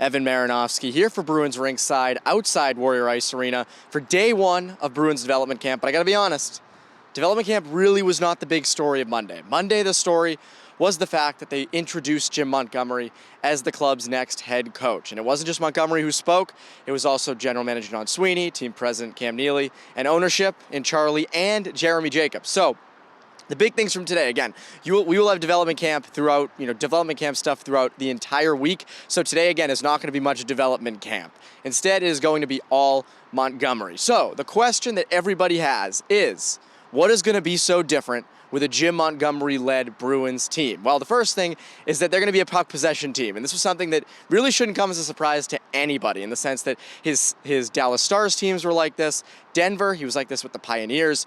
Evan Marinofsky here for Bruins Rinkside, outside Warrior Ice Arena for day one of Bruins development camp. But I gotta be honest, development camp really was not the big story of Monday. Monday, the story was the fact that they introduced Jim Montgomery as the club's next head coach. And it wasn't just Montgomery who spoke, it was also General Manager Don Sweeney, Team President Cam Neely, and ownership in Charlie and Jeremy Jacobs. So, the big things from today, again, we will have development camp throughout, development camp stuff throughout the entire week. So today, again, is not going to be much development camp. Instead, it is going to be all Montgomery. So the question that everybody has is, what is going to be so different with a Jim Montgomery-led Bruins team? Well, the first thing is that they're going to be a puck possession team. And this was something that really shouldn't come as a surprise to anybody in the sense that his Dallas Stars teams were like this. Denver, he was like this with the Pioneers.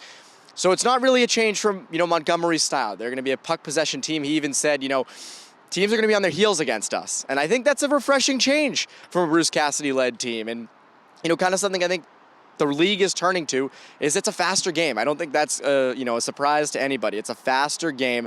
So it's not really a change from, Montgomery's style. They're going to be a puck possession team. He even said, teams are going to be on their heels against us. And I think that's a refreshing change from a Bruce Cassidy-led team. And, kind of something I think the league is turning to is it's a faster game. I don't think that's, a surprise to anybody. It's a faster game.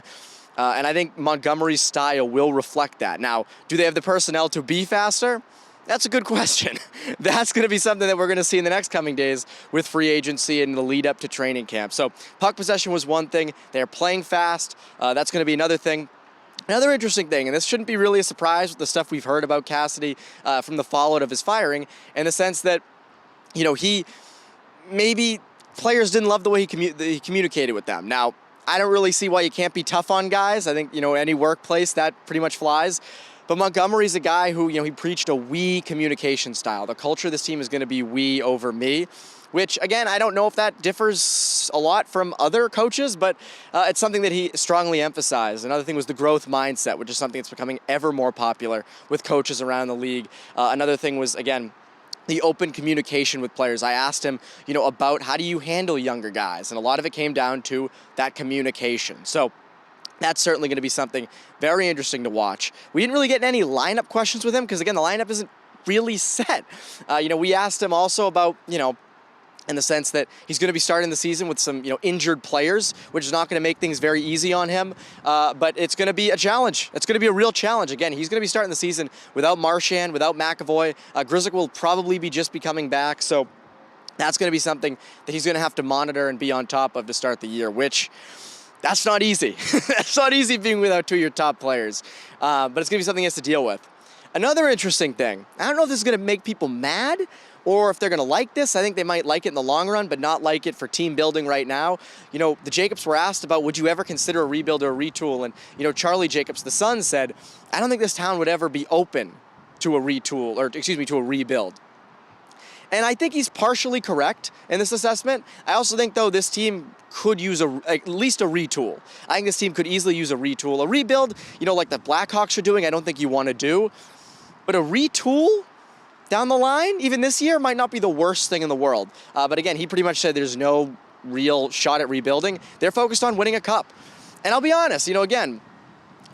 And I think Montgomery's style will reflect that. Now, do they have the personnel to be faster? That's a good question. That's going to be something that we're going to see in the next coming days with free agency and the lead up to training camp. So puck possession was one thing. They're playing fast. That's going to be another thing. Another interesting thing, and this shouldn't be really a surprise with the stuff we've heard about Cassidy from the fallout of his firing, in the sense that, he maybe players didn't love the way he communicated with them. Now, I don't really see why you can't be tough on guys. I think, any workplace, that pretty much flies. But Montgomery's a guy who, he preached a we communication style. The culture of this team is going to be we over me, which, again, I don't know if that differs a lot from other coaches, but it's something that he strongly emphasized. Another thing was the growth mindset, which is something that's becoming ever more popular with coaches around the league. Another thing was, again, the open communication with players. I asked him, about how do you handle younger guys? And a lot of it came down to that communication. So that's certainly going to be something very interesting to watch. We didn't really get any lineup questions with him because, again, the lineup isn't really set. We asked him also about, in the sense that he's going to be starting the season with some, injured players, which is not going to make things very easy on him. But it's going to be a challenge. It's going to be a real challenge. Again, he's going to be starting the season without Marchand, without McAvoy. Grzyk will probably be just be coming back. So that's going to be something that he's going to have to monitor and be on top of to start the year, which that's not easy. That's not easy being without two of your top players. But it's going to be something he has to deal with. Another interesting thing, I don't know if this is going to make people mad or if they're going to like this. I think they might like it in the long run, but not like it for team building right now. The Jacobs were asked about, would you ever consider a rebuild or a retool? And, Charlie Jacobs, the son, said, I don't think this town would ever be open to a retool, or to a rebuild. And I think he's partially correct in this assessment. I also think, though, this team could use at least a retool. I think this team could easily use a retool. A rebuild, like the Blackhawks are doing, I don't think you want to do. But a retool down the line, even this year, might not be the worst thing in the world. But again, he pretty much said there's no real shot at rebuilding. They're focused on winning a cup. And I'll be honest, again,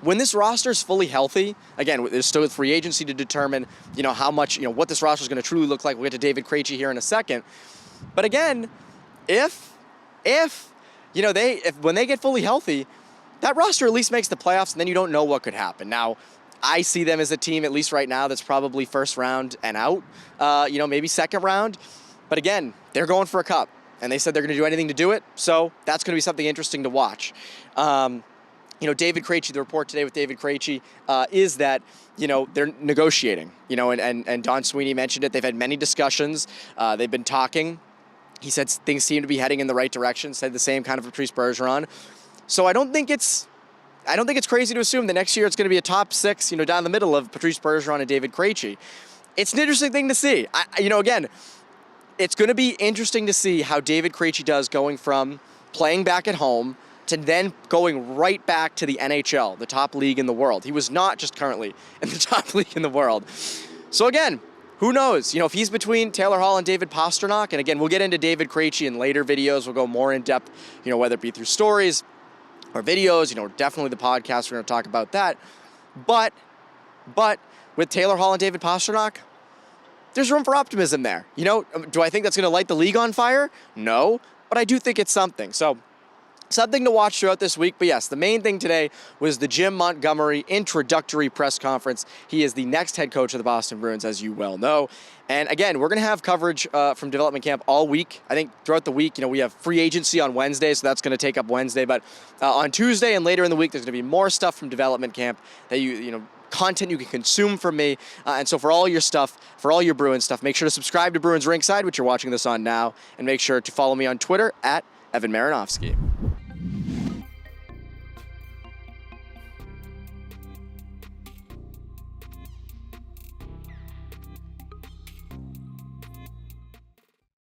when this roster is fully healthy, again, there's still free agency to determine, how much, what this roster is going to truly look like. We'll get to David Krejci here in a second. But again, if when they get fully healthy, that roster at least makes the playoffs, and then you don't know what could happen. Now, I see them as a team, at least right now, that's probably first round and out, maybe second round. But again, they're going for a cup, and they said they're going to do anything to do it. So that's going to be something interesting to watch. David Krejci, the report today with David Krejci is that, they're negotiating, and Don Sweeney mentioned it. They've had many discussions. They've been talking. He said things seem to be heading in the right direction, said the same kind of Patrice Bergeron. So I don't think it's crazy to assume that next year it's going to be a top six, down the middle of Patrice Bergeron and David Krejci. It's an interesting thing to see. Again, it's going to be interesting to see how David Krejci does going from playing back at home to then going right back to the NHL, the top league in the world. He was not just currently in the top league in the world. So again, who knows? If he's between Taylor Hall and David Pastrnak, and again, we'll get into David Krejci in later videos. We'll go more in depth, whether it be through stories or videos, definitely the podcast. We're going to talk about that. But with Taylor Hall and David Pastrnak, there's room for optimism there. Do I think that's going to light the league on fire? No, but I do think it's something. So something to watch throughout this week. But yes, the main thing today was the Jim Montgomery introductory press conference. He is the next head coach of the Boston Bruins, as you well know. And again, we're going to have coverage from development camp all week. I think throughout the week, we have free agency on Wednesday, so that's going to take up Wednesday. But on Tuesday and later in the week, there's going to be more stuff from development camp that content you can consume from me. And so for all your stuff, for all your Bruins stuff, make sure to subscribe to Bruins Rinkside, which you're watching this on now, and make sure to follow me on Twitter at Evan Marinofsky.